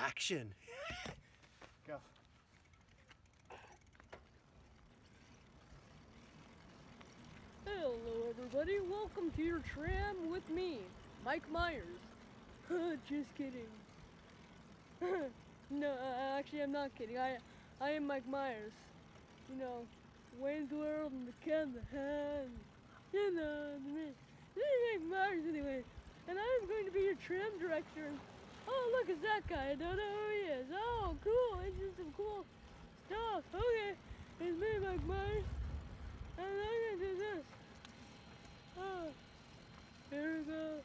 action. Go. Hello everybody, welcome to your tram with me, Mike Myers. Just kidding. No, actually I'm not kidding. I am Mike Myers. You know, Wayne's World and the Cat in the Hat. You know, me. This is Mike Myers anyway. And I'm going to be your tram director. Oh, look, it's that guy. I don't know who he is. Oh, cool. It's just some cool stuff. Okay, it's me, Mike Myers. And I'm going to do this. Oh, here we go.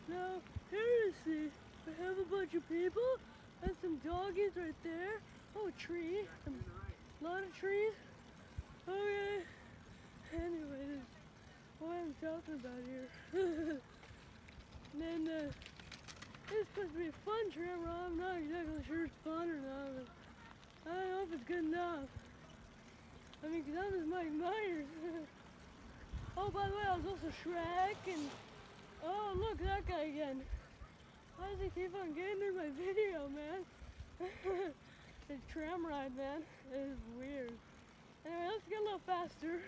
Now, here you see, we have a bunch of people and some doggies right there. Oh, a tree. A lot of trees. Okay. Anyway, this is what I'm talking about here. And then, this is supposed to be a fun tram ride. I'm not exactly sure it's fun or not, but I don't know if it's good enough. I mean, because I'm just Mike Myers. Oh, by the way, I was also Shrek, and oh, look, that guy again. Why does he keep on getting in my video, man? The tram ride, man. It is weird. Anyway, let's get a little faster.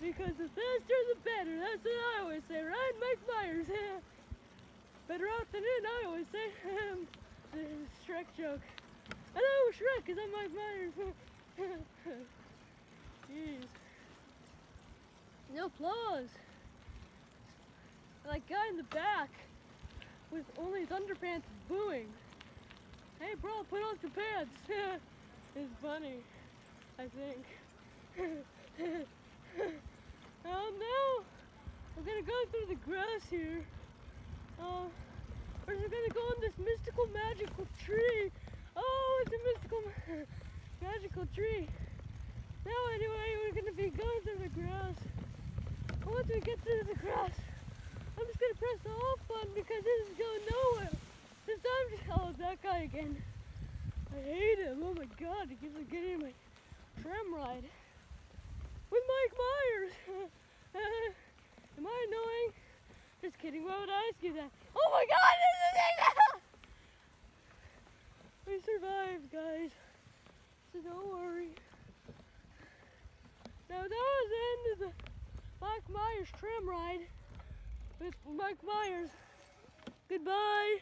Because the faster the better. That's what I always say, right, Mike Myers? Better out than in, I always say. This is a Shrek joke. I know Shrek, because I'm Mike Myers. Jeez. No applause. Like guy in the back with only his underpants booing. Hey bro, put on some pants. It's funny, I think. Now we're gonna go through the grass here. We're gonna go on this mystical magical tree. Oh, it's a mystical magical tree. Now anyway, we're gonna be going through the grass. Once we get through the grass, I'm just gonna press the off button because this is going nowhere. This time, oh, that guy again. I hate him. Oh my God, he keeps on getting in my tram ride with Mike Myers. Am I annoying? Just kidding. Why would I ask you that? Oh my God, we survived, guys. So don't worry. Now that was the end of the Mike Myers tram ride with Mike Myers. Goodbye.